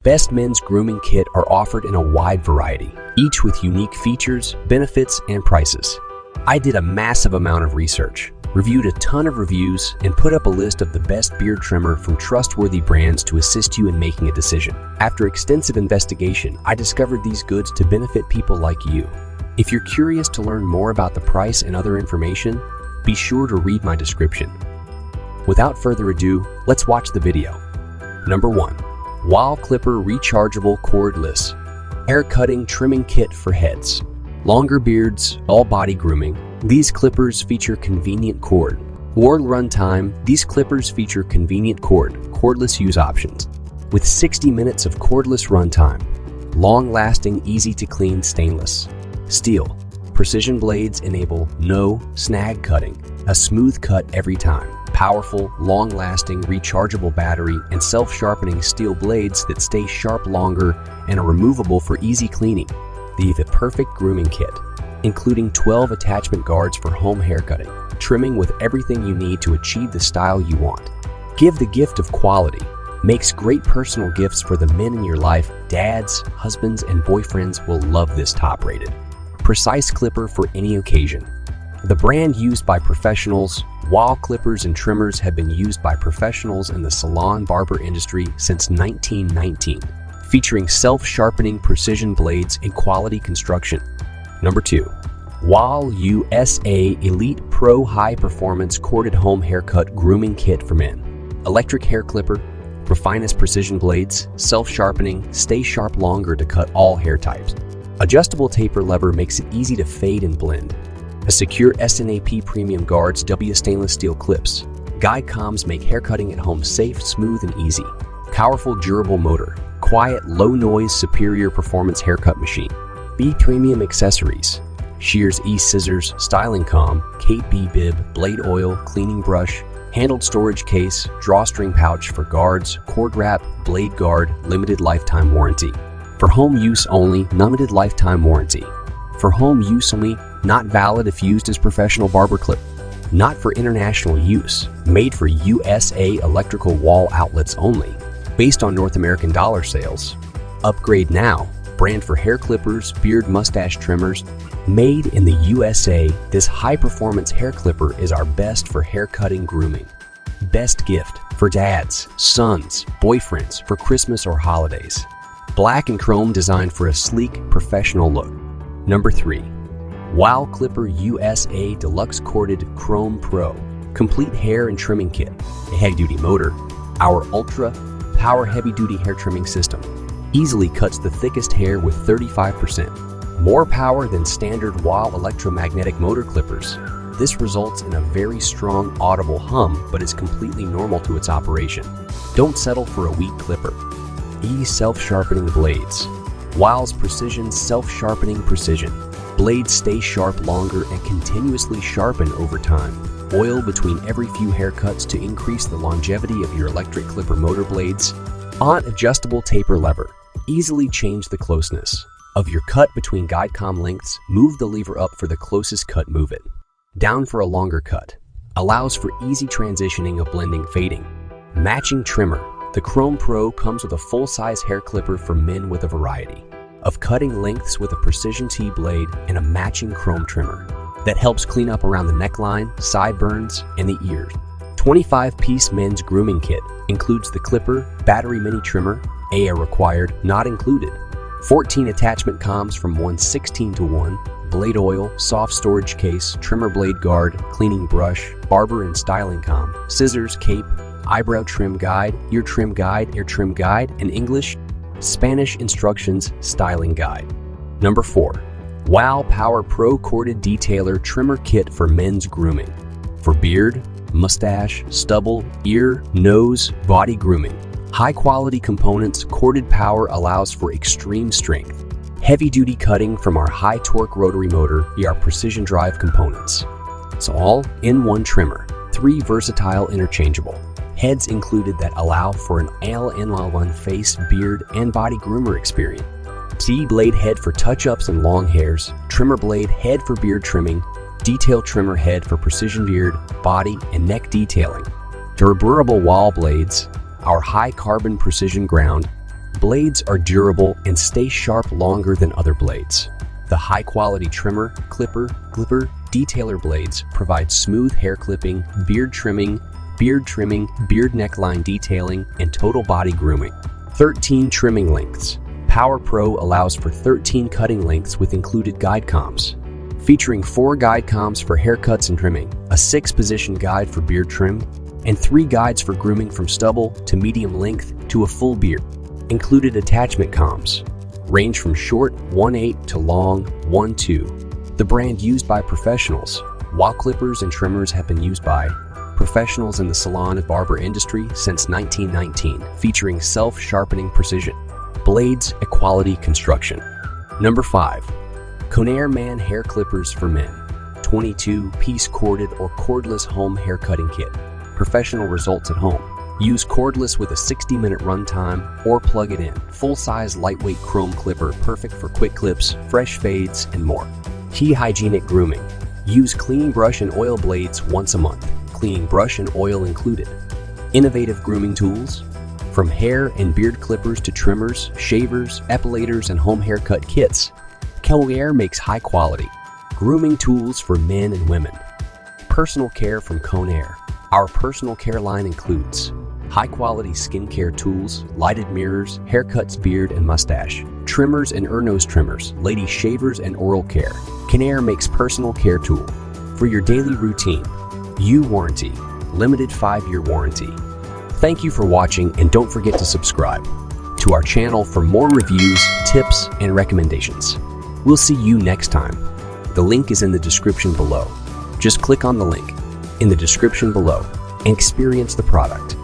Best men's grooming kit are offered in a wide variety, each with unique features, benefits, and prices. I did a massive amount of research, reviewed a ton of reviews, and put up a list of the best beard trimmer from trustworthy brands to assist you in making a decision. After extensive investigation, I discovered these goods to benefit people like you. If you're curious to learn more about the price and other information, be sure to read my description. Without further ado, let's watch the video. Number 1. Wahl Clipper Rechargeable Cordless Hair Cutting Trimming Kit for Heads. Longer beards, all body grooming. These clippers feature convenient cord. Ward runtime, these clippers feature convenient cordless use options. With 60 minutes of cordless runtime. Long-lasting, easy-to-clean stainless steel. Precision blades enable no snag cutting, a smooth cut every time. Powerful, long-lasting, rechargeable battery and self-sharpening steel blades that stay sharp longer and are removable for easy cleaning. The perfect grooming kit, including 12 attachment guards for home haircutting, trimming with everything you need to achieve the style you want. Give the gift of quality. Makes great personal gifts for the men in your life. Dads, husbands, and boyfriends will love this top-rated, precise clipper for any occasion. The brand used by professionals, Wahl clippers and trimmers have been used by professionals in the salon barber industry since 1919, featuring self-sharpening precision blades and quality construction. Number 2. Wahl USA Elite Pro High Performance Corded Home Haircut Grooming Kit for Men. Electric hair clipper, finest precision blades, self-sharpening, stay sharp longer to cut all hair types. Adjustable taper lever makes it easy to fade and blend. A secure SNAP premium guards W stainless steel clips. Guide combs make haircutting at home safe, smooth, and easy. Powerful, durable motor. Quiet, low-noise, superior performance haircut machine. B premium accessories. Shears e-scissors, styling comb, Kate B bib, blade oil, cleaning brush, handled storage case, drawstring pouch for guards, cord wrap, blade guard, limited lifetime warranty. For home use only, limited lifetime warranty. For home use only, not valid if used as professional barber clip. Not for international use, made for USA electrical wall outlets only. Based on North American dollar sales. Upgrade now, brand for hair clippers, beard mustache trimmers. Made in the USA, this high-performance hair clipper is our best for hair cutting grooming. Best gift for dads, sons, boyfriends for Christmas or holidays. Black and chrome designed for a sleek, professional look. Number 3. Wahl Clipper USA Deluxe Corded Chrome Pro Complete Hair and Trimming Kit. A heavy-duty motor. Our Ultra Power Heavy-Duty Hair Trimming System easily cuts the thickest hair with 35%. More power than standard Wahl electromagnetic motor clippers. This results in a very strong audible hum, but is completely normal to its operation. Don't settle for a weak clipper. Self-sharpening blades. Wahl's Precision Self-Sharpening Precision. Blades stay sharp longer and continuously sharpen over time. Oil between every few haircuts to increase the longevity of your electric clipper motor blades. Adjustable taper lever. Easily change the closeness of your cut between guide comb lengths. Move the lever up for the closest cut, move it down for a longer cut. Allows for easy transitioning of blending, fading. Matching trimmer. The Chrome Pro comes with a full-size hair clipper for men with a variety of cutting lengths with a precision T-blade and a matching chrome trimmer that helps clean up around the neckline, sideburns, and the ears. 25-piece men's grooming kit includes the clipper, battery mini trimmer, AA required, not included. 14 attachment combs from 1/16 to 1, blade oil, soft storage case, trimmer blade guard, cleaning brush, barber and styling comb, scissors, cape, eyebrow trim guide, ear trim guide, and English, Spanish instructions, styling guide. Number 4. Wahl PowerPro Corded Detailer Trimmer Kit for Men's Grooming. For beard, mustache, stubble, ear, nose, body grooming. High-quality components, corded power allows for extreme strength. Heavy-duty cutting from our high-torque rotary motor via our precision drive components. It's all in one trimmer. 3 versatile interchangeable heads included that allow for an all-in-one face, beard, and body groomer experience. T-blade head for touch-ups and long hairs, trimmer blade head for beard trimming, detail trimmer head for precision beard, body, and neck detailing. Durable Wahl blades, our high-carbon precision ground, Blades are durable and stay sharp longer than other blades. The high-quality trimmer, clipper, detailer blades provide smooth hair clipping, beard trimming, beard neckline detailing, and total body grooming. 13 trimming lengths. PowerPro allows for 13 cutting lengths with included guide combs. Featuring 4 guide combs for haircuts and trimming, a 6-position guide for beard trim, and 3 guides for grooming from stubble to medium length to a full beard. Included attachment combs range from short 1/8 to long 1/2. The brand used by professionals. Wahl clippers and trimmers have been used by professionals in the salon and barber industry since 1919, featuring self-sharpening precision. Blades, equality, construction. Number 5. Conair Man Hair Clippers for Men. 22-piece corded or cordless home hair cutting kit. Professional results at home. Use cordless with a 60-minute runtime or plug it in. Full-size lightweight chrome clipper perfect for quick clips, fresh fades, and more. Key hygienic grooming. Use clean brush and oil blades once a month. Clean brush and oil included. Innovative grooming tools. From hair and beard clippers to trimmers, shavers, epilators, and home haircut kits, Conair makes high-quality grooming tools for men and women. Personal care from Conair. Our personal care line includes high-quality skincare tools, lighted mirrors, haircuts, beard and mustache, trimmers and nose trimmers, lady shavers, and oral care. Conair makes personal care tool for your daily routine. warranty, limited 5-year warranty. Thank you for watching, and don't forget to subscribe to our channel for more reviews, tips, and recommendations. We'll see you next time. The link is in the description below. Just click on the link in the description below and experience the product.